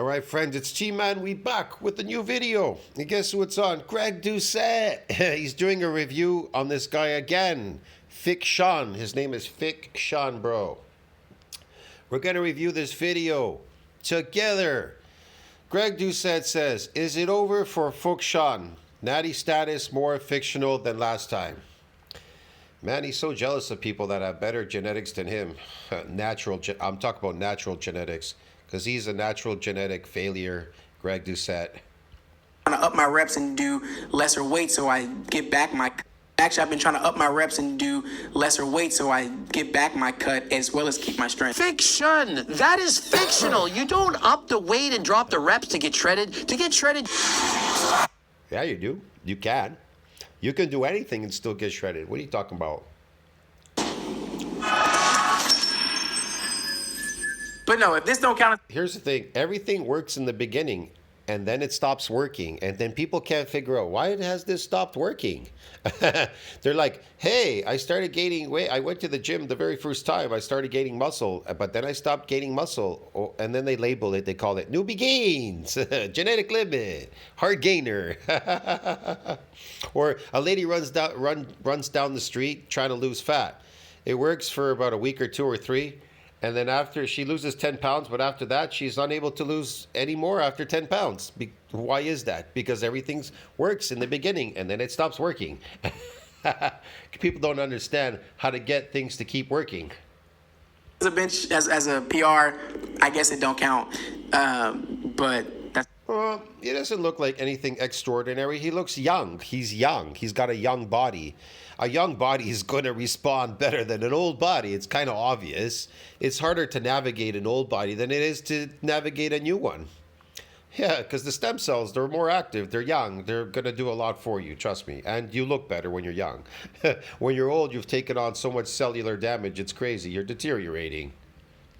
All right, friends, it's G-Man. We back with a new video. And guess who it's on? Greg Doucette. He's doing a review on this guy again. Shun. His name is Shun, bro. We're going to review this video together. Greg Doucette says, is it over for Shun? Natty status more fictional than last time. Man, he's so jealous of people that have better genetics than him. I'm talking about natural genetics. Because he's a natural genetic failure, Greg Doucette. Trying to up my reps and do lesser weight so I get back my... Actually, I've been trying to up my reps and do lesser weight so I get back my cut as well as keep my strength. Fiction! That is fictional. You don't up the weight and drop the reps to get shredded. To get shredded... Yeah, you do. You can. You can do anything and still get shredded. What are you talking about? But no, if this don't count... Here's the thing. Everything works in the beginning, and then it stops working. And then people can't figure out, why has this stopped working? They're like, hey, I started gaining weight. I went to the gym the very first time. I started gaining muscle, but then I stopped gaining muscle. Oh, and then they label it. They call it newbie gains, genetic limit, hard gainer. Or a lady runs down the street trying to lose fat. It works for about a week or two or three. And then after she loses 10 pounds, but after that, she's unable to lose any more after 10 pounds. Why is that? Because everything works in the beginning and then it stops working. People don't understand how to get things to keep working. As a bench, as a PR, I guess it don't count. But that's... Well, he doesn't look like anything extraordinary. He looks young. He's young. He's got a young body. A young body is going to respond better than an old body. It's kind of obvious. It's harder to navigate an old body than it is to navigate a new one. Yeah, because the stem cells, they're more active. They're young. They're going to do a lot for you, trust me. And you look better when you're young. When you're old, you've taken on so much cellular damage, it's crazy. You're deteriorating.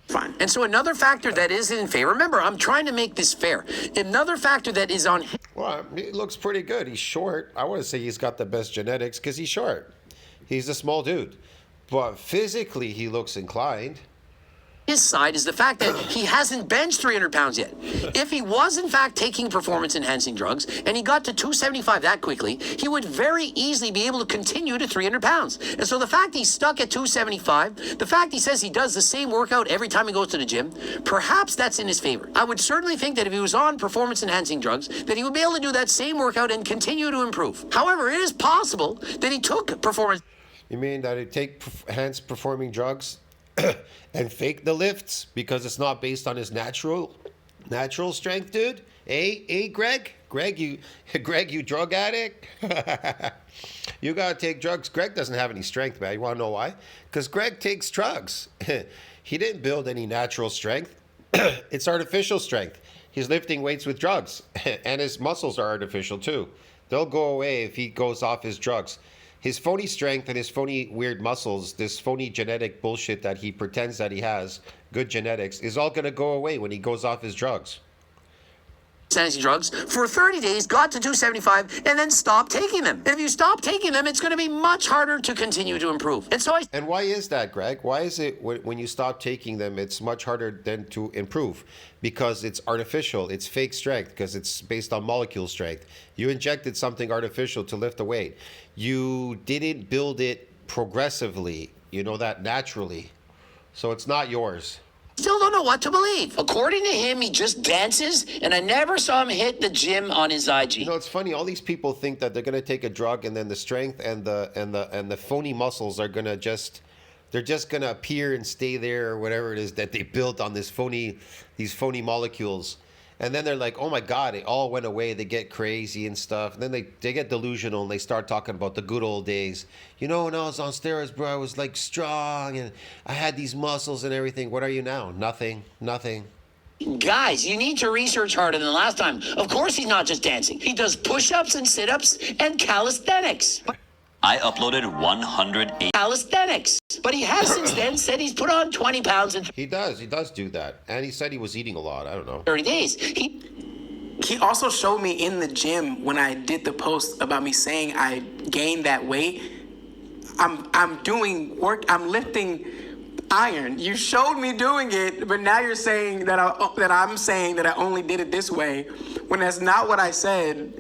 Fine. And so another factor that is in favor, remember, I'm trying to make this fair. Another factor that is on... Well, he looks pretty good. He's short. I want to say he's got the best genetics because he's short. He's a small dude. But physically, he looks inclined. His side is the fact that he hasn't benched 300 pounds yet. If he was, in fact, taking performance-enhancing drugs and he got to 275 that quickly, he would very easily be able to continue to 300 pounds. And so the fact he's stuck at 275, the fact he says he does the same workout every time he goes to the gym, perhaps that's in his favor. I would certainly think that if he was on performance-enhancing drugs, that he would be able to do that same workout and continue to improve. However, it is possible that he took performance... You mean that he'd take enhanced performing drugs and fake the lifts because it's not based on his natural strength, dude? Hey, Greg? Greg, you drug addict? You gotta take drugs. Greg doesn't have any strength, man. You wanna know why? Because Greg takes drugs. He didn't build any natural strength. It's artificial strength. He's lifting weights with drugs. And his muscles are artificial too. They'll go away if he goes off his drugs. His phony strength and his phony weird muscles, this phony genetic bullshit that he pretends that he has, good genetics, is all going to go away when he goes off his drugs. Drugs for 30 days, got to 275, and then stopped taking them. And if you stop taking them, it's going to be much harder to continue to improve. And why is that, Greg? Why is it when you stop taking them, it's much harder then to improve? Because it's artificial, it's fake strength, because it's based on molecule strength. You injected something artificial to lift a weight. You didn't build it progressively, you know that, naturally. So it's not yours. Still don't know what to believe. According to him, he just dances, and I never saw him hit the gym on his IG. You know, it's funny. All these people think that they're going to take a drug, and then the strength and the phony muscles are going to they're just going to appear and stay there, or whatever it is that they built on these phony molecules. And then they're like, oh my God, it all went away. They get crazy and stuff. And then they get delusional and they start talking about the good old days. You know, when I was on steroids, bro, I was like strong and I had these muscles and everything. What are you now? Nothing. Guys, you need to research harder than last time. Of course he's not just dancing. He does push-ups and sit-ups and calisthenics. I uploaded 108 calisthenics. But he has since then said he's put on 20 pounds in... He does do that. And he said he was eating a lot. I don't know. 30 days. He also showed me in the gym when I did the post about me saying I gained that weight. I'm doing work. I'm lifting iron. You showed me doing it, but now you're saying that I'm saying that I only did it this way, when that's not what I said.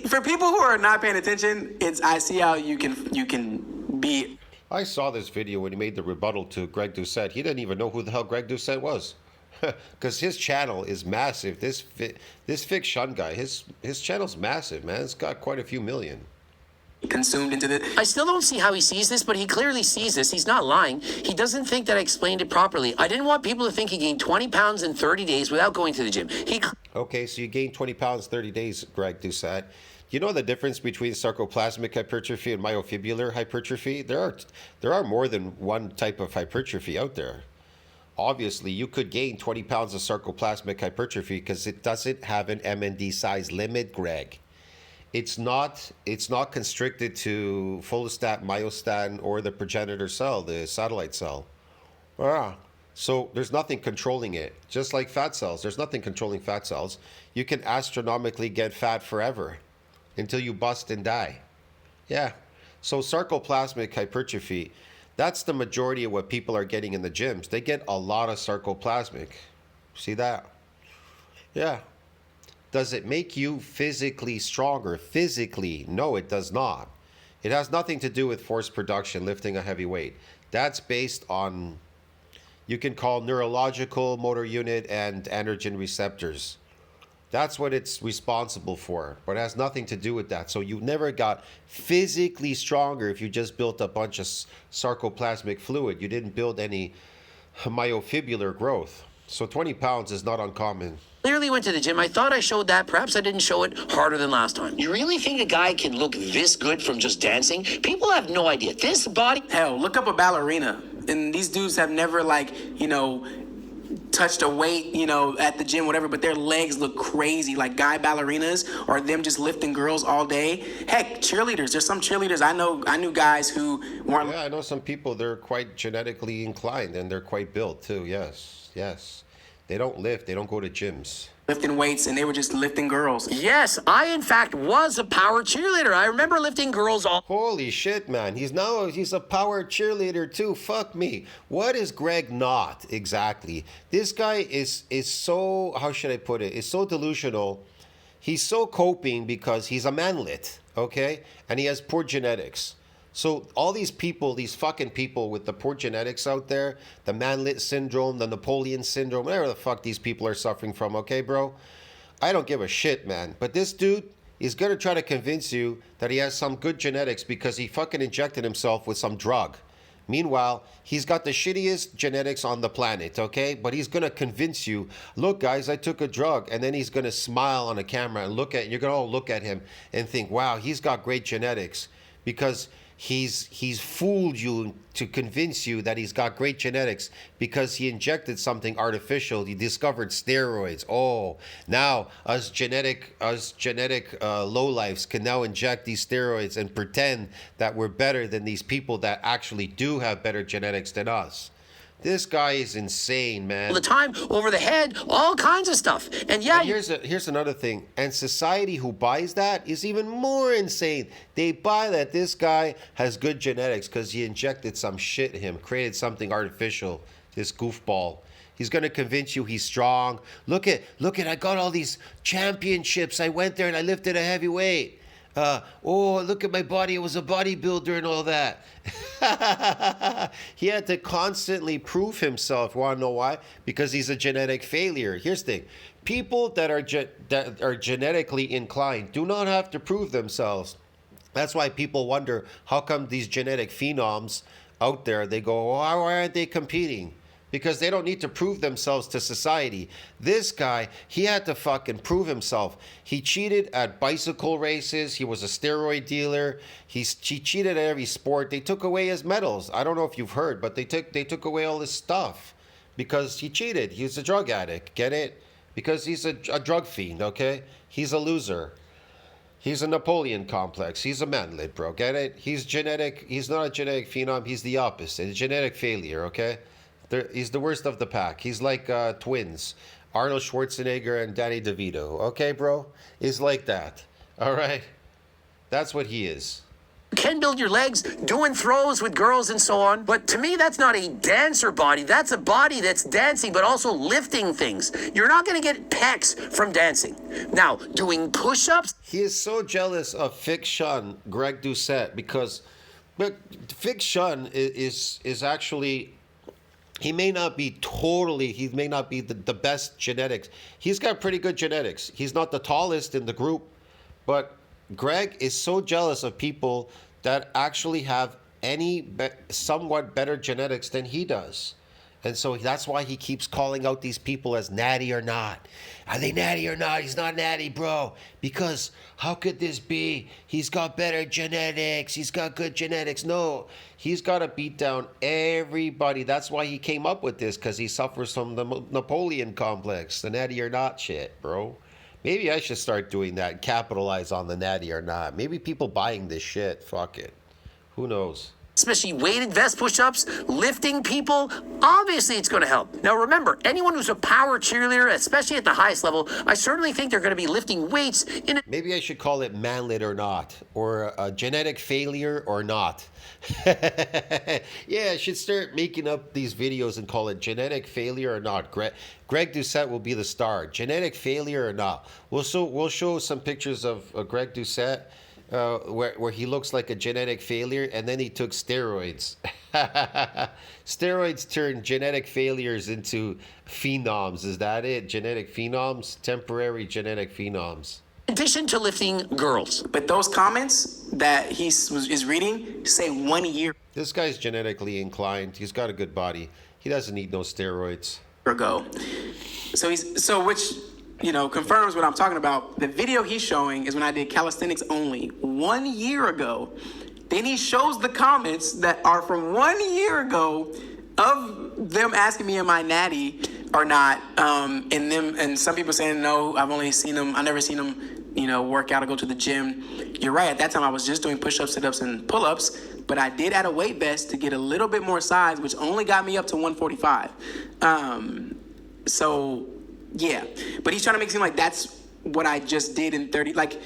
For people who are not paying attention, I see how you can be. I saw this video when he made the rebuttal to Greg Doucette. He didn't even know who the hell Greg Doucette was. Because his channel is massive. This fake Shun guy, his channel's massive, man. It's got quite a few million. Consumed into the. I still don't see how he sees this, but he clearly sees this. He's not lying. He doesn't think that I explained it properly. I didn't want people to think he gained 20 pounds in 30 days without going to the gym. Okay, so you gained 20 pounds 30 days, Greg Doucette. You know the difference between sarcoplasmic hypertrophy and myofibular hypertrophy? There are more than one type of hypertrophy out there. Obviously, you could gain 20 pounds of sarcoplasmic hypertrophy because it doesn't have an MND size limit, Greg. It's not constricted to follistatin, myostatin, or the progenitor cell, the satellite cell. So there's nothing controlling it. Just like fat cells, there's nothing controlling fat cells. You can astronomically get fat forever until you bust and die. Yeah. So sarcoplasmic hypertrophy, that's the majority of what people are getting in the gyms. They get a lot of sarcoplasmic. See that? Yeah. Does it make you physically stronger? Physically, no, it does not. It has nothing to do with force production, lifting a heavy weight. That's based on, you can call neurological motor unit and androgen receptors. That's what it's responsible for, but it has nothing to do with that. So you never got physically stronger if you just built a bunch of sarcoplasmic fluid. You didn't build any myofibular growth. So 20 pounds is not uncommon. Clearly went to the gym. I thought I showed that. Perhaps I didn't show it harder than last time. You really think a guy can look this good from just dancing? People have no idea. This body... Hell, look up a ballerina. And these dudes have never, touched a weight, at the gym, whatever, but their legs look crazy. Like guy ballerinas or them just lifting girls all day. Heck, cheerleaders. There's some cheerleaders. I knew guys who weren't... Yeah, I know some people, they're quite genetically inclined and they're quite built too. Yes. They don't lift. They don't go to gyms. Lifting weights, and they were just lifting girls. Yes, I in fact was a power cheerleader. I remember lifting girls all... Holy shit, man. He's a power cheerleader too. Fuck me. What is Greg not exactly? This guy is so, how should I put it? Is so delusional. He's so coping because he's a manlet, okay? And he has poor genetics. So all these people, these fucking people with the poor genetics out there, the manlet syndrome, the Napoleon syndrome, whatever the fuck these people are suffering from, okay, bro? I don't give a shit, man. But this dude is going to try to convince you that he has some good genetics because he fucking injected himself with some drug. Meanwhile, he's got the shittiest genetics on the planet, okay? But he's going to convince you, look, guys, I took a drug. And then he's going to smile on a camera and you're going to all look at him and think, wow, he's got great genetics because... He's fooled you to convince you that he's got great genetics because he injected something artificial. He discovered steroids. Oh, now us genetic lowlifes can now inject these steroids and pretend that we're better than these people that actually do have better genetics than us. This guy is insane, man. All the time, over the head, all kinds of stuff. And yeah, and here's another thing. And society who buys that is even more insane. They buy that this guy has good genetics because he injected some shit in him, created something artificial, this goofball. He's going to convince you he's strong. Look at, I got all these championships. I went there and I lifted a heavy weight. Look at my body. I was a bodybuilder and all that. He had to constantly prove himself. Want to know why? Because he's a genetic failure. Here's the thing. People that are genetically inclined do not have to prove themselves. That's why people wonder, how come these genetic phenoms out there, they go, why aren't they competing? Because they don't need to prove themselves to society. This guy, he had to fucking prove himself. He cheated at bicycle races. He was a steroid dealer. He cheated at every sport. They took away his medals. I don't know if you've heard, but they took away all his stuff because he cheated. He's a drug addict. Get it? Because he's a drug fiend, okay? He's a loser. He's a Napoleon complex. He's a manlet, bro. Get it? He's genetic. He's not a genetic phenom. He's the opposite. A genetic failure, okay? He's the worst of the pack. He's like twins, Arnold Schwarzenegger and Danny DeVito. Okay, bro? He's like that. All right? That's what he is. can build your legs doing throws with girls and so on. But to me, that's not a dancer body. That's a body that's dancing, but also lifting things. You're not going to get pecs from dancing. Now, doing push-ups. He is so jealous of Fix Shun, Greg Doucette, because but Fix Shun is actually, he may not be the best genetics. He's got pretty good genetics. He's not the tallest in the group, but Greg is so jealous of people that actually have somewhat better genetics than he does. And so that's why he keeps calling out these people as natty or not. Are they natty or not? He's not natty, bro. Because how could this be? He's got better genetics. He's got good genetics. No, he's got to beat down everybody. That's why he came up with this, because he suffers from the Napoleon complex, the natty or not shit, bro. Maybe I should start doing that and capitalize on the natty or not. Maybe people buying this shit. Fuck it. Who knows? Especially weighted vest push-ups, lifting people, obviously it's going to help. Now remember, anyone who's a power cheerleader, especially at the highest level, I certainly think they're going to be lifting weights in a... Maybe I should call it manlet or not, or a genetic failure or not. Yeah, I should start making up these videos and call it genetic failure or not. Greg Doucette will be the star. Genetic failure or not. We'll show some pictures of Greg Doucette. Where he looks like a genetic failure, and then he took steroids. Steroids turn genetic failures into phenoms. Is that it? Genetic phenoms? Temporary genetic phenoms. In addition to lifting girls. But those comments that he is reading say 1 year This guy's genetically inclined. He's got a good body. He doesn't need no steroids. ago. So which, you know, confirms what I'm talking about. The video he's showing is when I did calisthenics only 1 year ago. Then he shows the comments that are from 1 year ago of them asking me, am I natty or not? And some people saying, no, I've never seen them, you know, work out or go to the gym. You're right. At that time, I was just doing push-ups, sit-ups, and pull-ups. But I did add a weight vest to get a little bit more size, which only got me up to 145. So... yeah, but he's trying to make it seem like that's what I just did in 30. Like,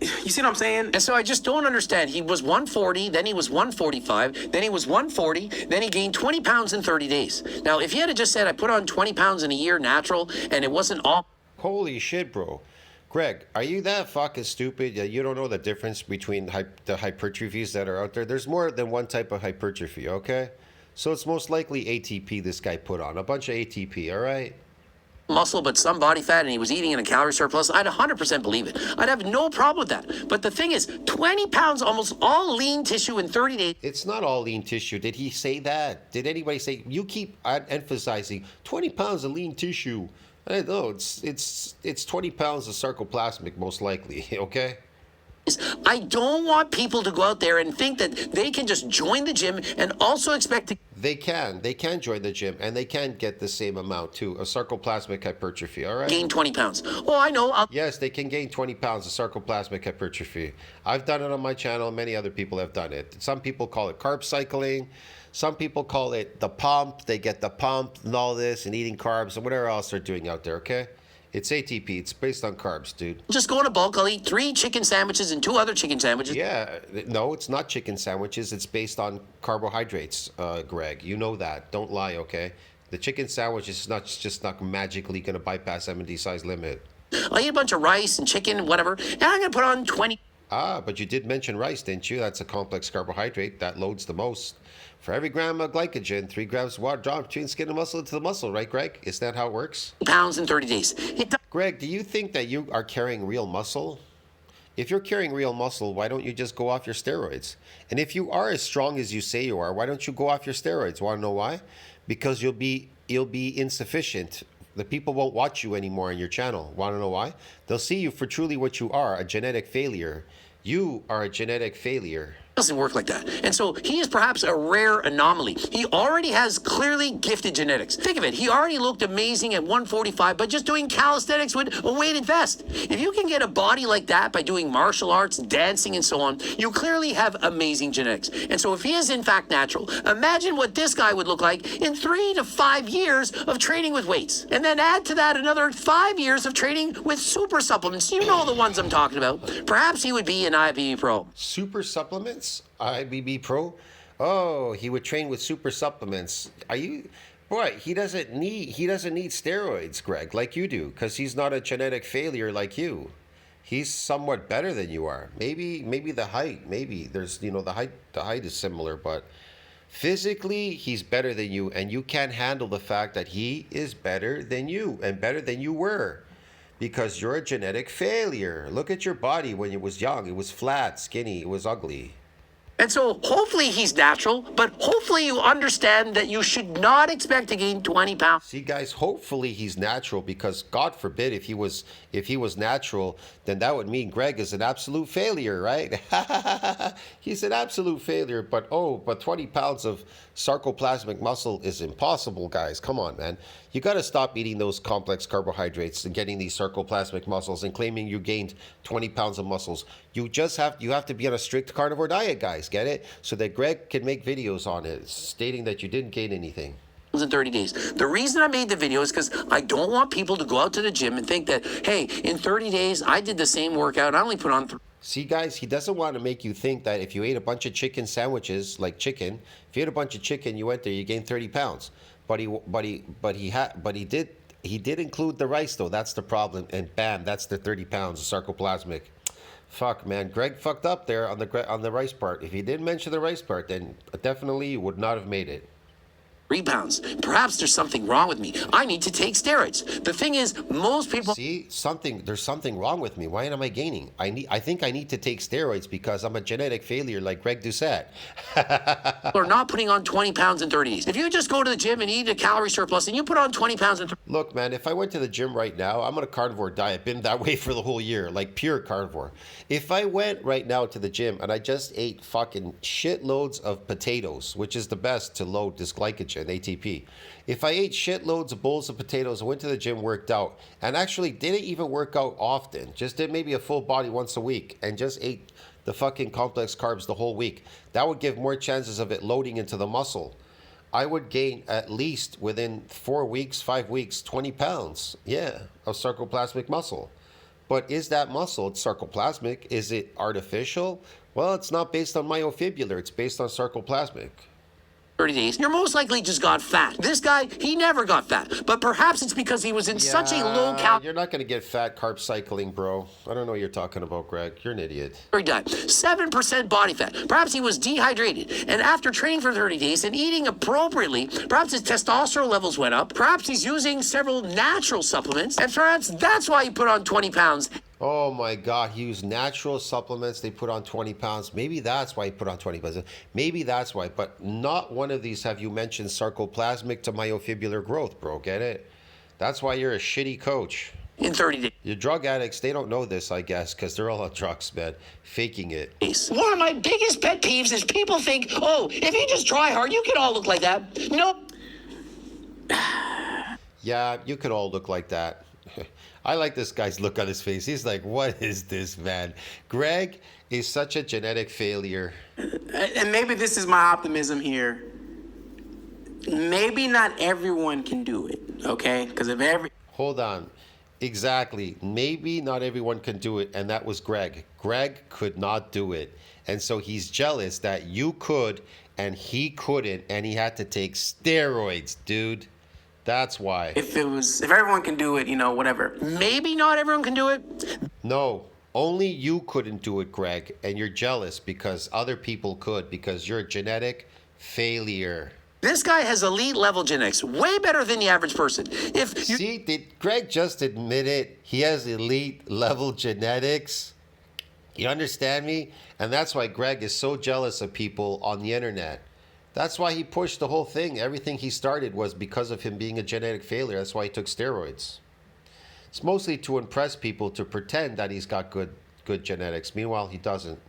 you see what I'm saying? And so I just don't understand. He was 140, then he was 145, then he was 140, then he gained 20 pounds in 30 days. Now, if he had just said, I put on 20 pounds in a year natural, and it wasn't all... Holy shit, bro. Greg, are you that fucking stupid that you don't know the difference between the hypertrophies that are out there? There's more than one type of hypertrophy, okay? So it's most likely ATP this guy put on. A bunch of ATP, all right? muscle but some body fat, and he was eating in a calorie surplus, I'd 100% believe it. I'd have no problem with that. But the thing is, 20 pounds, almost all lean tissue in 30 days. It's not all lean tissue. Did he say that? Did anybody say? You keep emphasizing 20 pounds of lean tissue. I don't know. It's 20 pounds of sarcoplasmic, most likely. Okay. I don't want people to go out there and think that they can just join the gym and also expect to... They can join the gym, and they can get the same amount too, a sarcoplasmic hypertrophy, all right? Gain 20 pounds. Oh, I know. Yes, they can gain 20 pounds of sarcoplasmic hypertrophy. I've done it on my channel. Many other people have done it. Some people call it carb cycling. Some people call it the pump. They get the pump and all this and eating carbs and whatever else they're doing out there, okay? It's ATP. It's based on carbs, dude. Just go in a bulk. I'll eat 3 chicken sandwiches and 2 other chicken sandwiches. Yeah. No, it's not chicken sandwiches. It's based on carbohydrates, Greg. You know that. Don't lie, okay? The chicken sandwich is just not magically going to bypass M&D size limit. I'll eat a bunch of rice and chicken, whatever, and I'm going to put on 20... Ah, but you did mention rice, didn't you? That's a complex carbohydrate that loads the most. For every gram of glycogen, 3 grams of water dropped between skin and muscle into the muscle, right, Greg? Isn't that how it works? Pounds in 30 days. Greg, do you think that you are carrying real muscle? If you're carrying real muscle, why don't you just go off your steroids? And if you are as strong as you say you are, why don't you go off your steroids? Want to know why? Because you'll be insufficient. The people won't watch you anymore on your channel. Want to know why? They'll see you for truly what you are, a genetic failure. You are a genetic failure. Doesn't work like that. And so he is perhaps a rare anomaly. He already has clearly gifted genetics. Think of it. He already looked amazing at 145 by just doing calisthenics with a weighted vest. If you can get a body like that by doing martial arts, dancing, and so on, you clearly have amazing genetics. And so if he is in fact natural, imagine what this guy would look like in 3 to 5 years of training with weights. And then add to that another 5 years of training with super supplements. You know the ones I'm talking about. Perhaps he would be an IFBB pro. Super supplements? supplements. IBB Pro. Oh, he would train with super supplements. Are you? Boy, he doesn't need steroids, Greg, like you do, because he's not a genetic failure like you. He's somewhat better than you are. Maybe the height. Maybe there's the height is similar, but physically he's better than you, and you can't handle the fact that he is better than you and better than you were. Because you're a genetic failure. Look at your body when you was young. It was flat, skinny, it was ugly. And so hopefully he's natural, but hopefully you understand that you should not expect to gain 20 pounds. See, guys, hopefully he's natural, because God forbid if he was natural, then that would mean Greg is an absolute failure, right? He's an absolute failure, but 20 pounds of sarcoplasmic muscle is impossible, guys. Come on, man. You got to stop eating those complex carbohydrates and getting these sarcoplasmic muscles and claiming you gained 20 pounds of muscles. You have to be on a strict carnivore diet, guys. Get it? So that Greg can make videos on it stating that you didn't gain anything. In 30 days. The reason I made the video is because I don't want people to go out to the gym and think that, hey, in 30 days, I did the same workout. I only put on See, guys, he doesn't want to make you think that if you ate a bunch of chicken sandwiches, like chicken, if you ate a bunch of chicken, you went there, you gained 30 pounds. But he did include the rice, though. That's the problem. And bam, that's the 30 pounds of sarcoplasmic. Fuck, man. Greg fucked up there on the rice part. If he didn't mention the rice part, then definitely he would not have made it. 3 pounds. Perhaps there's something wrong with me. I need to take steroids. The thing is, most people See, there's something wrong with me. Why am I gaining? I think I need to take steroids because I'm a genetic failure like Greg Doucette. are not putting on 20 pounds in 30 days. If you just go to the gym and eat a calorie surplus and you put on 20 pounds in Look, man, if I went to the gym right now, I'm on a carnivore diet. Been that way for the whole year, like pure carnivore. If I went right now to the gym and I just ate fucking shitloads of potatoes, which is the best to load this glycogen, ATP. If I ate shitloads of bowls of potatoes, went to the gym, worked out, and actually didn't even work out often, just did maybe a full body once a week, and just ate the fucking complex carbs the whole week, that would give more chances of it loading into the muscle. I would gain at least within 4 weeks, 5 weeks, 20 pounds, of sarcoplasmic muscle. But is that muscle, it's sarcoplasmic, is it artificial? Well, it's not based on myofibrillar, it's based on sarcoplasmic. 30 days, you're most likely just got fat. This guy, he never got fat, but perhaps it's because he was in such a low calorie You're not going to get fat carb cycling, bro. I don't know what you're talking about, Greg. You're an idiot. diet. 7% body fat. Perhaps he was dehydrated, and after training for 30 days and eating appropriately, perhaps his testosterone levels went up. Perhaps he's using several natural supplements, and perhaps that's why he put on 20 pounds. Oh my God, he used natural supplements. They put on 20 pounds. Maybe that's why he put on 20 pounds. Maybe that's why, but not one of these have you mentioned sarcoplasmic to myofibrillar growth, bro. Get it? That's why you're a shitty coach. In 30 days. Your drug addicts, they don't know this, I guess, because they're all on drugs, man. Faking it. One of my biggest pet peeves is people think, oh, if you just try hard, you can all look like that. Nope. Yeah, you could all look like that. I like this guy's look on his face. He's like, what is this, man? Greg is such a genetic failure. And maybe this is my optimism here. Maybe not everyone can do it, okay? Because if Hold on. Exactly. Maybe not everyone can do it, and that was Greg. Greg could not do it. And so he's jealous that you could and he couldn't, and he had to take steroids, dude. That's why. if everyone can do it, whatever. Maybe not everyone can do it. No, only you couldn't do it, Greg, and you're jealous because other people could, because you're a genetic failure. This guy has elite level genetics, way better than the average person. See, did Greg just admit it? He has elite level genetics. You understand me? And that's why Greg is so jealous of people on the internet. That's why he pushed the whole thing. Everything he started was because of him being a genetic failure. That's why he took steroids. It's mostly to impress people, to pretend that he's got good genetics. Meanwhile, he doesn't.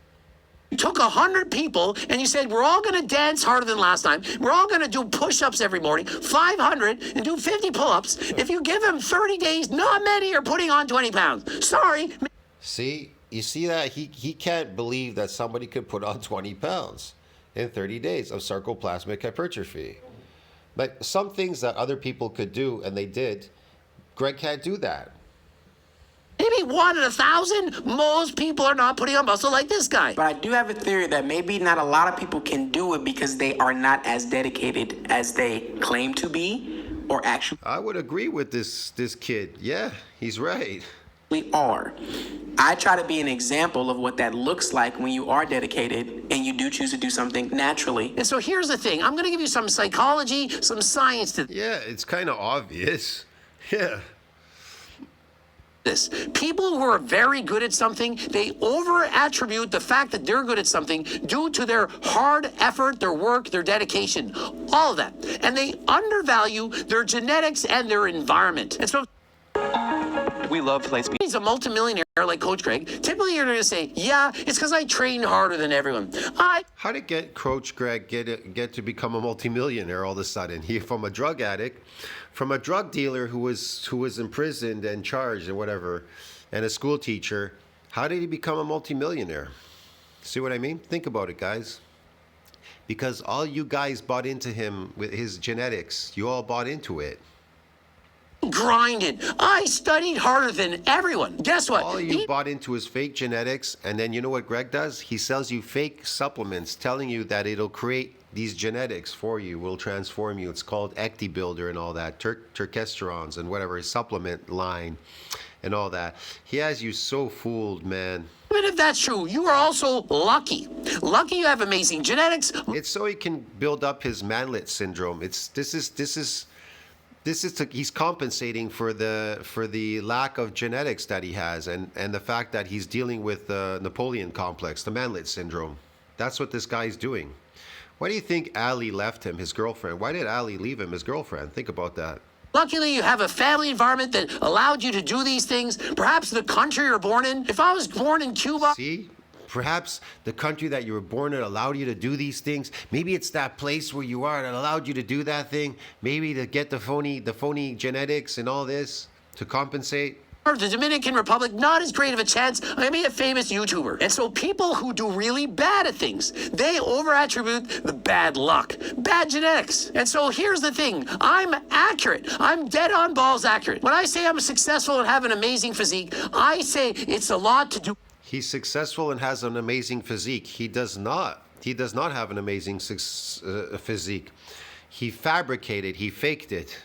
You took 100 people and you said, we're all going to dance harder than last time. We're all going to do push-ups every morning, 500, and do 50 pull-ups. If you give them 30 days, not many are putting on 20 pounds. Sorry. See, you see that? He can't believe that somebody could put on 20 pounds in 30 days of sarcoplasmic hypertrophy. Like some things that other people could do, and they did, Greg can't do that. Maybe 1 in 1,000. Most people are not putting on muscle like this guy. But I do have a theory that maybe not a lot of people can do it because they are not as dedicated as they claim to be or actually I would agree with this kid. Yeah, he's right. are. I try to be an example of what that looks like when you are dedicated and you do choose to do something naturally. And so here's the thing. I'm going to give you some psychology, some science to Yeah, it's kind of obvious. Yeah. this. People who are very good at something, they over-attribute the fact that they're good at something due to their hard effort, their work, their dedication, all of that. And they undervalue their genetics and their environment. And so We love to play speed. he's a multimillionaire like Coach Greg. Typically, you're going to say, yeah, it's because I train harder than everyone. How did Coach Greg get to become a multimillionaire all of a sudden? He from a drug addict, from a drug dealer who was imprisoned and charged and whatever, and a school teacher. How did he become a multimillionaire? See what I mean? Think about it, guys. Because all you guys bought into him with his genetics. You all bought into it. grinded. I studied harder than everyone. Guess what? All you bought into his fake genetics, and then you know what Greg does? He sells you fake supplements telling you that it'll create these genetics for you, will transform you. It's called Ecti Builder and all that, Turkesterons and whatever, his supplement line and all that. He has you so fooled, man. Even if that's true, you are also lucky. Lucky you have amazing genetics. It's so he can build up his manlet syndrome. He's compensating for the lack of genetics that he has, and the fact that he's dealing with the Napoleon complex, the manlet syndrome. That's what this guy's doing. Why do you think Ali left him, his girlfriend? Why did Ali leave him, his girlfriend? Think about that. Luckily, you have a family environment that allowed you to do these things. Perhaps the country you're born in. If I was born in Cuba... See? Perhaps the country that you were born in allowed you to do these things. Maybe it's that place where you are that allowed you to do that thing. Maybe to get the phony genetics and all this to compensate. The Dominican Republic, not as great of a chance. I mean, a famous YouTuber. And so people who do really bad at things, they over-attribute the bad luck, bad genetics. And so here's the thing. I'm accurate. I'm dead on balls accurate. When I say I'm successful and have an amazing physique, I say it's a lot to do. He's successful and has an amazing physique. He does not. He does not have an amazing physique. He fabricated. He faked it.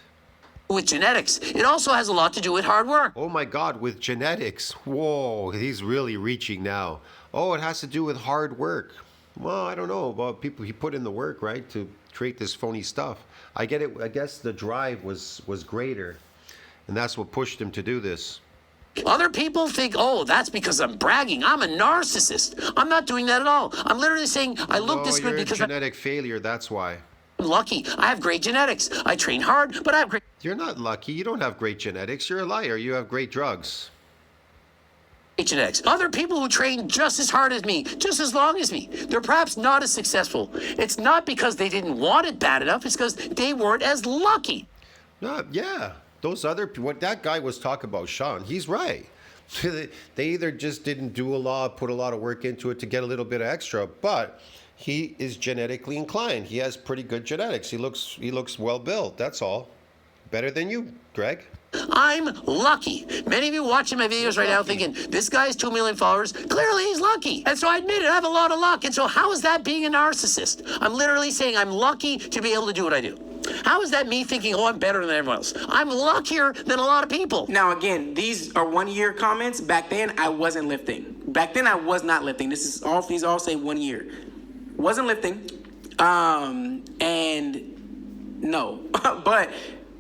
With genetics. It also has a lot to do with hard work. Oh my God, with genetics. Whoa, he's really reaching now. Oh, it has to do with hard work. Well, I don't know about people. He put in the work, right, to create this phony stuff. I get it. I guess the drive was greater, and that's what pushed him to do this. Other people think, oh, that's because I'm bragging. I'm a narcissist. I'm not doing that at all. I'm literally saying I look this good because you're a genetic failure. That's why. I'm lucky. I have great genetics. I train hard, but I have great You're not lucky. You don't have great genetics. You're a liar. You have great drugs. genetics. Other people who train just as hard as me, just as long as me, they're perhaps not as successful. It's not because they didn't want it bad enough. It's because they weren't as lucky. No, yeah. Those other what that guy was talking about, Shun, he's right. They either just didn't do a lot, put a lot of work into it to get a little bit of extra, but he is genetically inclined. He has pretty good genetics. He looks well built. That's all. Better than you, Greg. I'm lucky. Many of you watching my videos right now thinking, this guy has 2 million followers. Clearly he's lucky. And so I admit it, I have a lot of luck. And so how is that being a narcissist? I'm literally saying I'm lucky to be able to do what I do. How is that me thinking, oh, I'm better than everyone else? I'm luckier than a lot of people. Now, again, these are 1 year comments. Back then, I wasn't lifting. Back then, I was not lifting. These all say 1 year. Wasn't lifting. And no,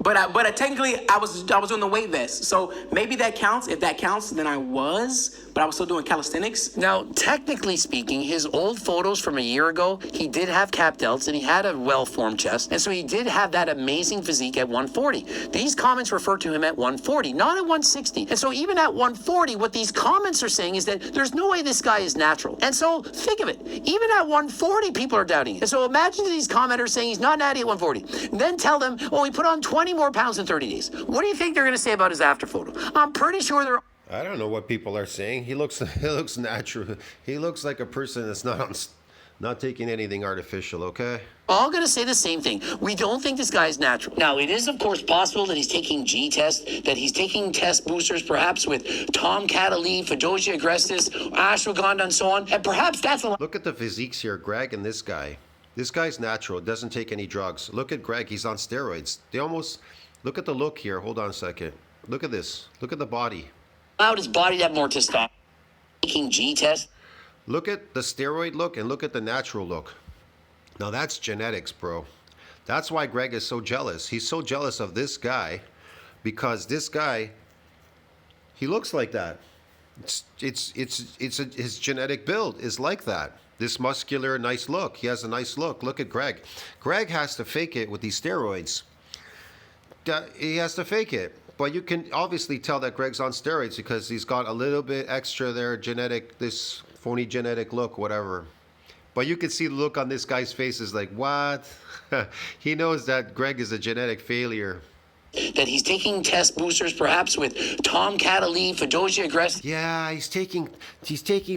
but I technically I was doing the weight vest. So maybe that counts. If that counts, then I was. But I was still doing calisthenics. Now, technically speaking, his old photos from a year ago, he did have cap delts and he had a well-formed chest. And so he did have that amazing physique at 140. These comments refer to him at 140, not at 160. And so even at 140, what these comments are saying is that there's no way this guy is natural. And so think of it. Even at 140, people are doubting it. And so imagine these commenters saying he's not natty at 140. And then tell them, oh, he put on 20 more pounds in 30 days. What do you think they're going to say about his after photo? I'm pretty sure they're... I don't know what people are saying. He looks natural. He looks like a person that's Not taking anything artificial, okay? All going to say the same thing. We don't think this guy is natural. Now, it is, of course, possible that he's taking G tests, that he's taking test boosters, perhaps with Tomcat Elite, Fedosia agrestis, ashwagandha, and so on. And perhaps that's a... Look at the physiques here, Greg and this guy. This guy's natural, doesn't take any drugs. Look at Greg, he's on steroids. They almost... Look at the look here. Hold on a second. Look at this. Look at the body. allowed his body to have more testosterone. Taking G test. Look at the steroid look and look at the natural look. Now that's genetics, bro. That's why Greg is so jealous. He's so jealous of this guy because this guy, he looks like that. His genetic build is like that. This muscular, nice look. He has a nice look. Look at Greg. Greg has to fake it with these steroids. He has to fake it. But you can obviously tell that Greg's on steroids because he's got a little bit extra there, genetic, this phony genetic look, whatever. But you can see the look on this guy's face is like, what? He knows that Greg is a genetic failure. That he's taking test boosters, perhaps with Tomcat Elite, Fedosia agrestis. Yeah, he's taking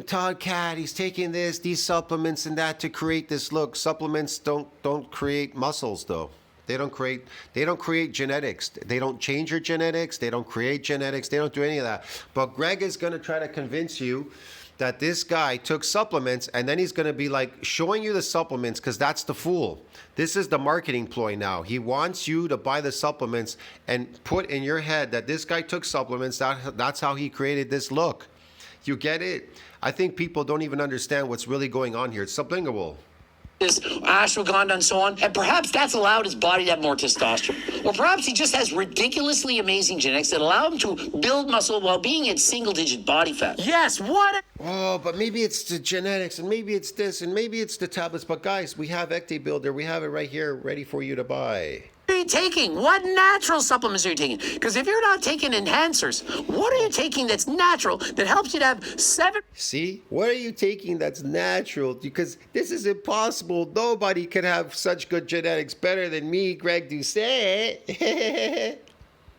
Tomcat, he's taking these supplements and that to create this look. Supplements don't create muscles though. They don't create genetics. They don't change your genetics. They don't create genetics. They don't do any of that. But Greg is going to try to convince you that this guy took supplements, and then he's going to be like showing you the supplements because that's the fool. This is the marketing ploy now. He wants you to buy the supplements and put in your head that this guy took supplements. That's how he created this look. You get it? I think people don't even understand what's really going on here. It's sublingual. This ashwagandha and so on, and perhaps that's allowed his body to have more testosterone. Or perhaps he just has ridiculously amazing genetics that allow him to build muscle while being at single-digit body fat. Yes, what? Oh, but maybe it's the genetics, and maybe it's this, and maybe it's the tablets. But guys, we have Ecte Builder. We have it right here, ready for you to buy. What are you taking? What natural supplements are you taking? Because if you're not taking enhancers, what are you taking that's natural that helps you to have 7... See? What are you taking that's natural? Because this is impossible. Nobody can have such good genetics better than me, Greg Doucette.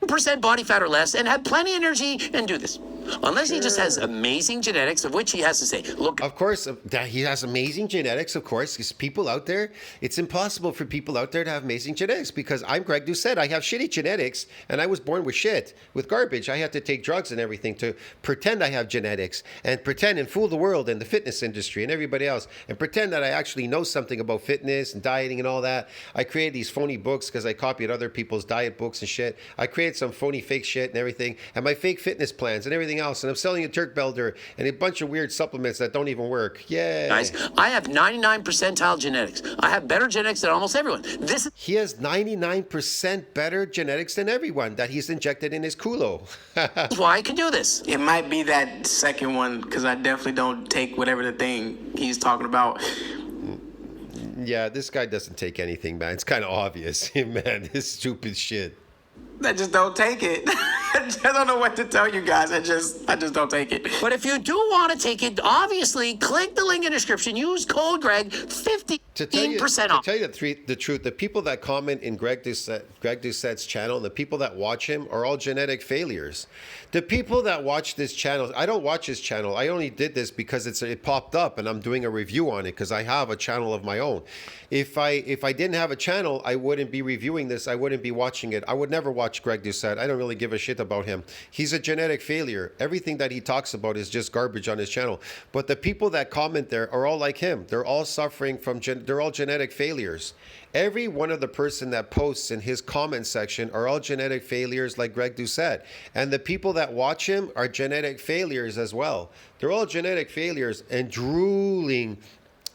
percent body fat or less and have plenty of energy and do this. Unless he just has amazing genetics, of which he has to say, look. Of course, that he has amazing genetics, of course, because people out there, it's impossible for people out there to have amazing genetics because I'm Greg Doucette. I have shitty genetics and I was born with shit, with garbage. I had to take drugs and everything to pretend I have genetics and pretend and fool the world and the fitness industry and everybody else and pretend that I actually know something about fitness and dieting and all that. I created these phony books because I copied other people's diet books and shit. I created some phony fake shit and everything and my fake fitness plans and everything else, and I'm selling a Turk Belder and a bunch of weird supplements that don't even work. Yay. Guys, I have 99 percentile genetics. I have better genetics than almost everyone. He has 99% better genetics than everyone that he's injected in his culo. That's why I can do this. It might be that second one because I definitely don't take whatever the thing he's talking about. Yeah, this guy doesn't take anything, man. It's kind of obvious. Man, this stupid shit. I just don't take it. I don't know what to tell you guys. I just don't take it. But if you do want to take it, obviously, click the link in the description. Use code Greg, 15% off. To tell you the truth, the people that comment in Greg Doucette's channel, the people that watch him are all genetic failures. The people that watch this channel, I don't watch his channel. I only did this because it popped up and I'm doing a review on it because I have a channel of my own. If I didn't have a channel, I wouldn't be reviewing this. I wouldn't be watching it. I would never watch Greg Doucette. I don't really give a shit about him. He's a genetic failure. Everything that he talks about is just garbage on his channel. But the people that comment there are all like him. They're all suffering from, they're all genetic failures. Every one of the person that posts in his comment section are all genetic failures like Greg Doucette. And the people that watch him are genetic failures as well. They're all genetic failures and drooling.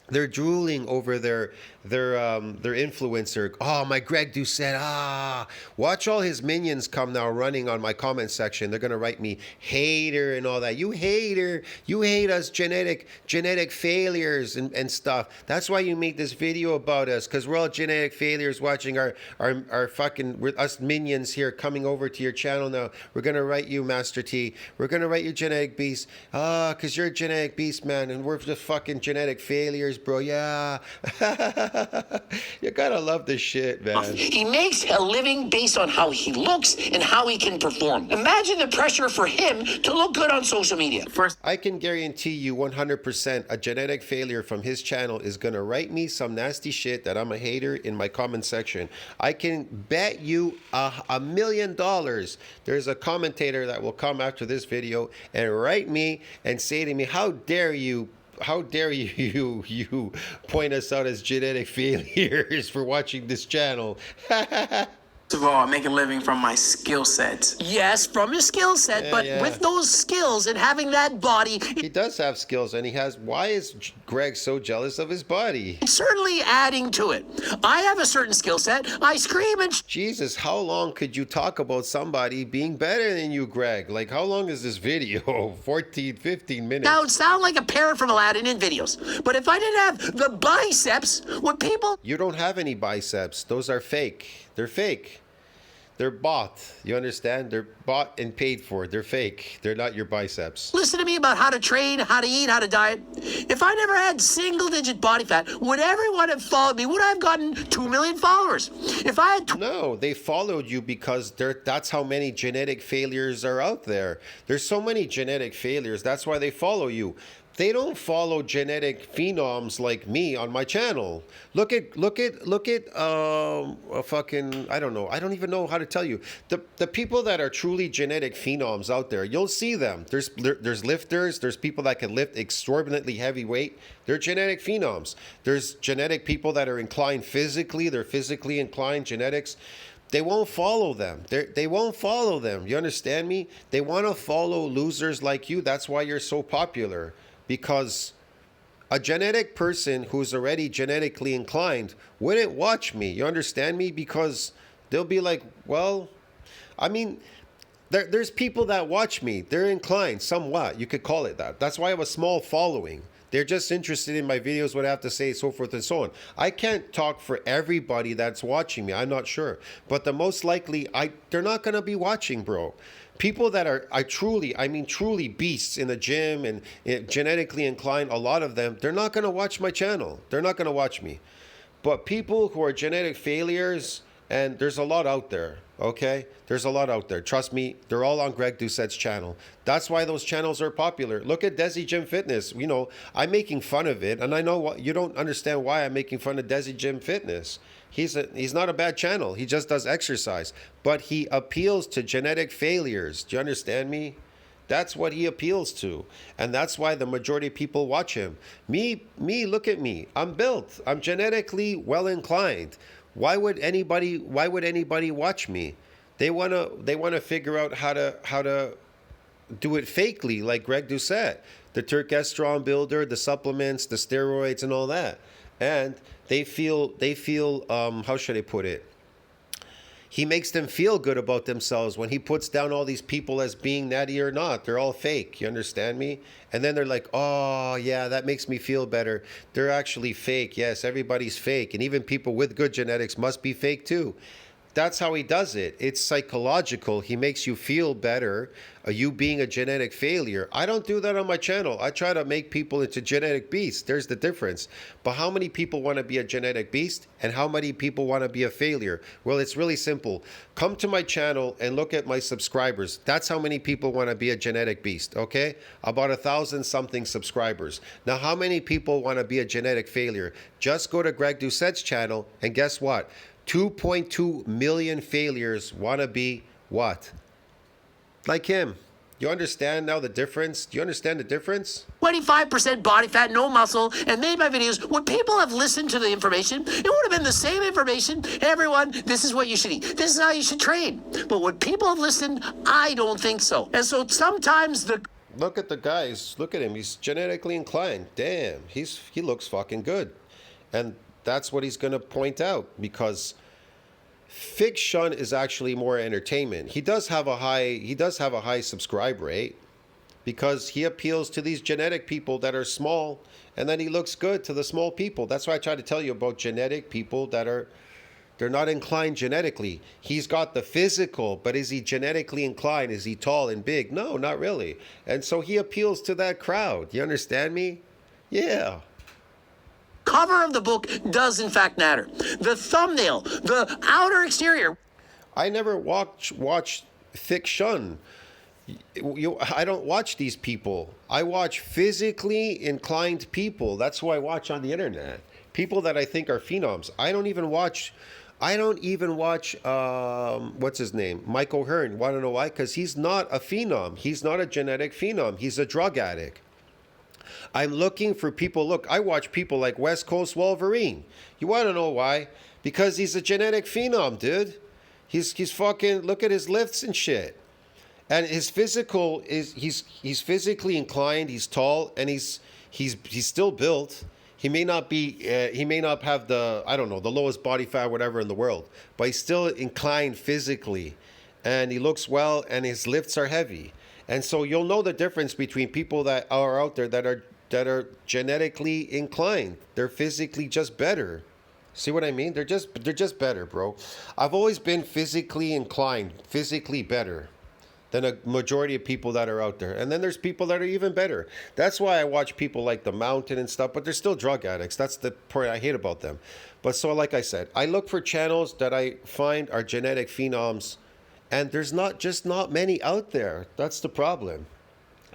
They're drooling over their influencer. Oh, my Greg Doucette. Watch all his minions come now running on my comment section. They're gonna write me hater and all that. You hater. You hate us genetic failures and stuff. That's why you made this video about us, because we're all genetic failures watching our fucking us minions here coming over to your channel now. We're gonna write you, Master T. We're gonna write you genetic beast. Because you're a genetic beast, man, and we're just fucking genetic failures, bro. Yeah. You gotta love this shit, man. He makes a living based on how he looks and how he can perform. Imagine the pressure for him to look good on social media. First, I can guarantee you 100% a genetic failure from his channel is gonna write me some nasty shit that I'm a hater in my comment section. I can bet you $1 million there's a commentator that will come after this video and write me and say to me, how dare you point us out as genetic failures for watching this channel. of all, I make a living from my skill set. Yes, from his skill set, but with those skills and having that body, He does have skills, and he has. Why is Greg so jealous of his body? it's certainly adding to it. I have a certain skill set. I scream and Jesus, how long could you talk about somebody being better than you, Greg? Like, how long is this video? 14, 15 minutes. now sound like a parrot from Aladdin in videos. But if I didn't have the biceps, would people You don't have any biceps. Those are fake. They're fake. They're bought. You understand? They're bought and paid for. They're fake. They're not your biceps. listen to me about how to train, how to eat, how to diet? If I never had single-digit body fat, would everyone have followed me? Would I have gotten 2 million followers? If I had No, they followed you because that's how many genetic failures are out there. There's so many genetic failures. That's why they follow you. They don't follow genetic phenoms like me on my channel. Look at a fucking, I don't know. I don't even know how to tell you. The people that are truly genetic phenoms out there, you'll see them. There's lifters, there's people that can lift exorbitantly heavy weight. They're genetic phenoms. There's genetic people that are inclined physically, they're physically inclined genetics. They won't follow them. They won't follow them. You understand me? They want to follow losers like you. That's why you're so popular. Because a genetic person who's already genetically inclined wouldn't watch me. You understand me? Because they'll be like, well, I mean, there's people that watch me. They're inclined somewhat. You could call it that. That's why I have a small following. They're just interested in my videos, what I have to say, so forth and so on. I can't talk for everybody that's watching me. I'm not sure. But the most likely, they're not going to be watching, bro. People that are truly beasts in the gym and genetically inclined, a lot of them, they're not going to watch my channel. They're not going to watch me. But people who are genetic failures, and there's a lot out there, okay? There's a lot out there. Trust me, they're all on Greg Doucette's channel. That's why those channels are popular. Look at Desi Gym Fitness. You know, I'm making fun of it, and I know you don't understand why I'm making fun of Desi Gym Fitness. He's not a bad channel. He just does exercise. But he appeals to genetic failures. Do you understand me? That's what he appeals to. And that's why the majority of people watch him. Me, look at me. I'm built. I'm genetically well inclined. Why would anybody watch me? They wanna figure out how to do it fakely, like Greg Doucette, the Turkestrone builder, the supplements, the steroids, and all that. And they feel how should I put it? He makes them feel good about themselves when he puts down all these people as being Natty or not. They're all fake. You understand me? And then they're like, oh, yeah, that makes me feel better. They're actually fake. Yes, everybody's fake. And even people with good genetics must be fake too. That's how he does it. It's psychological. He makes you feel better, you being a genetic failure. I don't do that on my channel. I try to make people into genetic beasts. There's the difference. But how many people want to be a genetic beast and how many people want to be a failure? Well, it's really simple. Come to my channel and look at my subscribers. That's how many people want to be a genetic beast, okay? About 1,000 something subscribers. Now, how many people want to be a genetic failure? Just go to Greg Doucette's channel and guess what? 2.2 million failures want to be what? Like him. You understand now the difference? Do you understand the difference? 25% body fat, no muscle, and made my videos, would people have listened to the information? It would have been the same information. Hey, everyone, this is what you should eat. This is how you should train. But would people have listened? I don't think so. And so sometimes Look at the guys. Look at him. He's genetically inclined. Damn. He looks fucking good. And that's what he's going to point out because Fig Shun is actually more entertainment. He does have a high subscribe rate because he appeals to these genetic people that are small, and then he looks good to the small people. That's why I try to tell you about genetic people they're not inclined genetically. He's got the physical, but is he genetically inclined? Is he tall and big? No, not really. And so he appeals to that crowd. You understand me? Yeah. cover of the book does in fact matter. The thumbnail, the outer exterior. I never watch thick Shun. I don't watch these people. I watch physically inclined people. That's who I watch on the internet. People that I think are phenoms. I don't even watch what's his name? Mike O'Hearn. Want to know why? Because he's not a phenom. He's not a genetic phenom. He's a drug addict. I'm looking for people. Look, I watch people like West Coast Wolverine. You want to know why? Because he's a genetic phenom, dude. He's fucking, look at his lifts and shit. And his physical is he's physically inclined. He's tall and he's still built. He may not have the, I don't know, the lowest body fat whatever in the world, but he's still inclined physically, and he looks well, and his lifts are heavy. And so you'll know the difference between people that are out there that are genetically inclined. They're physically just better. See what I mean? They're just better, bro. I've always been physically inclined, physically better than a majority of people that are out there. And then there's people that are even better. That's why I watch people like The Mountain and stuff, but they're still drug addicts. That's the part I hate about them. But so like I said, I look for channels that I find are genetic phenoms, and there's not many out there. That's the problem.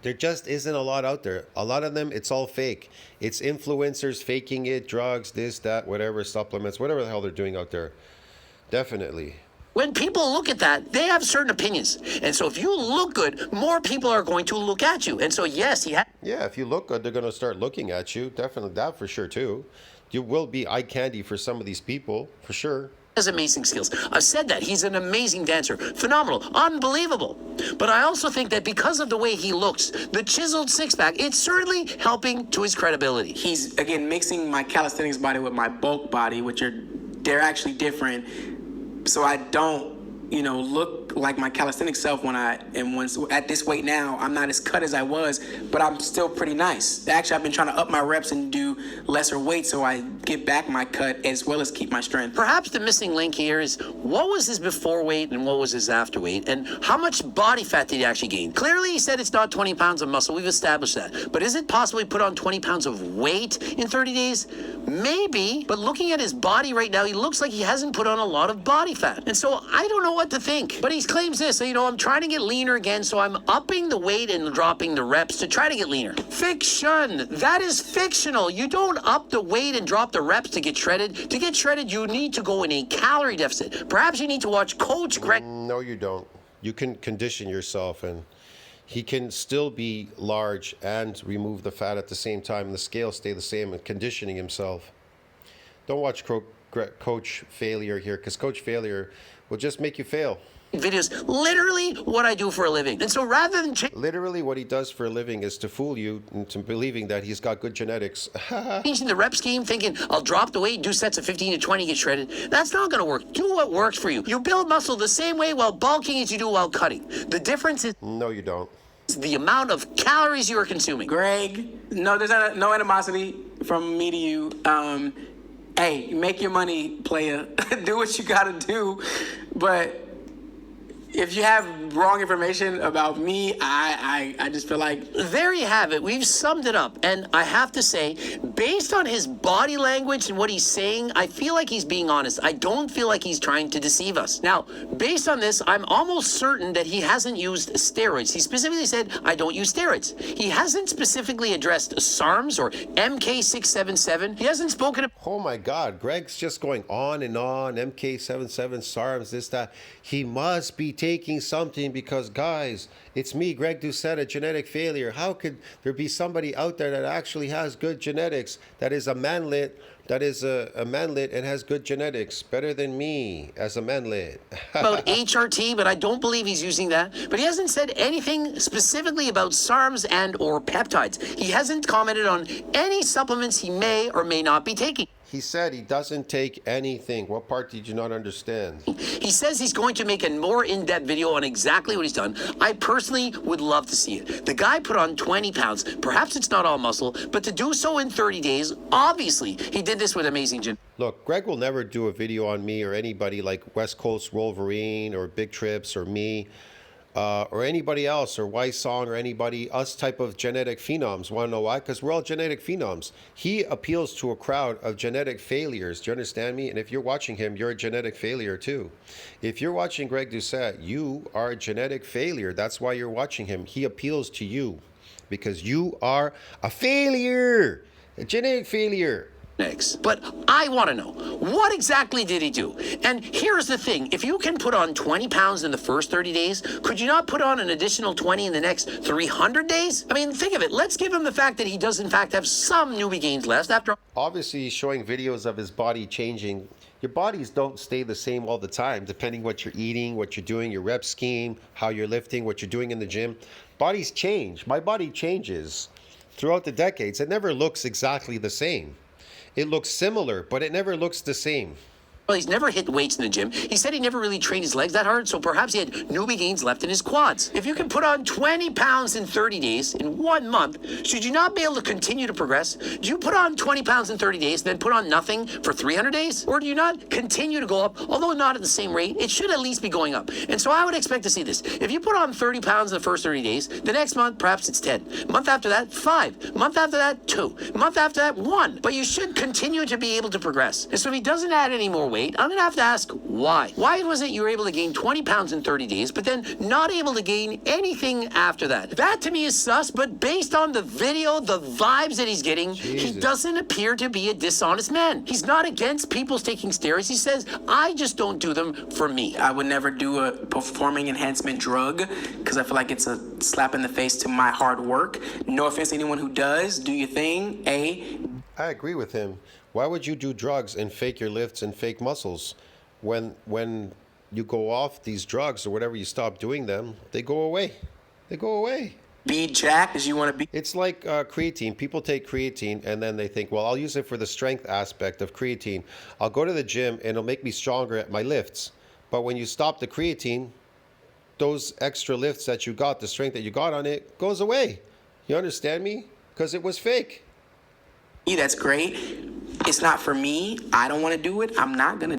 There just isn't a lot out there. A lot of them, it's all fake. It's influencers faking it, drugs, this, that, whatever, supplements, whatever the hell they're doing out there. Definitely. When people look at that, they have certain opinions. And so if you look good, more people are going to look at you. And so, yes, Yeah, if you look good, they're going to start looking at you. Definitely that for sure, too. You will be eye candy for some of these people, for sure. has amazing skills. I've said that. He's an amazing dancer. Phenomenal. Unbelievable. But I also think that because of the way he looks, the chiseled six-pack, it's certainly helping to his credibility. He's, again, mixing my calisthenics body with my bulk body, they're actually different. So I don't, look like my calisthenics self at this weight now. I'm not as cut as I was, but I'm still pretty nice. Actually, I've been trying to up my reps and do lesser weight so I get back my cut as well as keep my strength. Perhaps the missing link here is what was his before weight and what was his after weight, and how much body fat did he actually gain? Clearly, he said it's not 20 pounds of muscle. We've established that. But is it possible he put on 20 pounds of weight in 30 days? Maybe, but looking at his body right now, he looks like he hasn't put on a lot of body fat. And so I don't know what to think. But he claims this, I'm trying to get leaner again, so I'm upping the weight and dropping the reps to try to get leaner. Fiction. That is fictional. You don't up the weight and drop the reps to get shredded. To get shredded, you need to go in a calorie deficit. Perhaps you need to watch Coach Greg. No, you don't. You can condition yourself, and he can still be large and remove the fat at the same time, and the scales stay the same, and conditioning himself. Don't watch Coach Failure here, because Coach Failure will just make you fail. Videos, literally what I do for a living. And so rather than literally what he does for a living is to fool you into believing that he's got good genetics. changing the rep scheme, thinking I'll drop the weight, do sets of 15 to 20, get shredded, that's not going to work. Do what works for you. You build muscle the same way while bulking as you do while cutting. The difference is no, you don't. The amount of calories you are consuming. Greg, no, there's no animosity from me to you. Hey, make your money, player. Do what you gotta do. But if you have wrong information about me, I just feel like... There you have it. We've summed it up. And I have to say, based on his body language and what he's saying, I feel like he's being honest. I don't feel like he's trying to deceive us. Now, based on this, I'm almost certain that he hasn't used steroids. He specifically said, I don't use steroids. He hasn't specifically addressed SARMs or MK677. He hasn't spoken... Oh my God, Greg's just going on and on. MK77, SARMs, this, that. He must be taking something because, guys, it's me, Greg Doucette, a genetic failure. How could there be somebody out there that actually has good genetics, that is a manlet, and has good genetics, better than me as a manlet? About HRT, but I don't believe he's using that. But he hasn't said anything specifically about SARMs and or peptides. He hasn't commented on any supplements he may or may not be taking. He said he doesn't take anything. What part did you not understand? He says he's going to make a more in-depth video on exactly what he's done. I personally would love to see it. The guy put on 20 pounds. Perhaps it's not all muscle, but to do so in 30 days, obviously, he did this with amazing gen. Look, Greg will never do a video on me or anybody like West Coast Wolverine or Big Trips or me. or anybody else, or Y Song, or anybody, us type of genetic phenoms. Want to know why? Because we're all genetic phenoms. He appeals to a crowd of genetic failures. Do you understand me? And if you're watching him, you're a genetic failure too. If you're watching Greg Doucette, you are a genetic failure. That's why you're watching him. He appeals to you because you are a failure, a genetic failure. But I want to know, what exactly did he do? And here's the thing. If you can put on 20 pounds in the first 30 days, could you not put on an additional 20 in the next 300 days? I mean, think of it. Let's give him the fact that he does, in fact, have some newbie gains left after... Obviously, he's showing videos of his body changing. Your bodies don't stay the same all the time, depending what you're eating, what you're doing, your rep scheme, how you're lifting, what you're doing in the gym. Bodies change. My body changes throughout the decades. It never looks exactly the same. It looks similar, but it never looks the same. Well, he's never hit weights in the gym. He said he never really trained his legs that hard, so perhaps he had newbie gains left in his quads. If you can put on 20 pounds in 30 days, in 1 month, should you not be able to continue to progress? Do you put on 20 pounds in 30 days, then put on nothing for 300 days? Or do you not continue to go up, although not at the same rate? It should at least be going up. And so I would expect to see this. If you put on 30 pounds in the first 30 days, the next month, perhaps it's 10. Month after that, 5. Month after that, 2. Month after that, 1. But you should continue to be able to progress. And so if he doesn't add any more weight, I'm going to have to ask why. Why was it you were able to gain 20 pounds in 30 days, but then not able to gain anything after that? That to me is sus, but based on the video, the vibes that he's getting, he doesn't appear to be a dishonest man. He's not against people taking steroids. He says, I just don't do them for me. I would never do a performing enhancement drug because I feel like it's a slap in the face to my hard work. No offense to anyone who does. Do your thing. I agree with him. Why would you do drugs and fake your lifts and fake muscles? When you go off these drugs or whatever, you stop doing them, they go away. They go away. Be jacked as you want to be. It's like creatine. People take creatine and then they think, well, I'll use it for the strength aspect of creatine. I'll go to the gym and it'll make me stronger at my lifts. But when you stop the creatine, those extra lifts that you got, the strength that you got on it, goes away. You understand me? Because it was fake. That's great. It's not for me. I don't want to do it. I'm not going to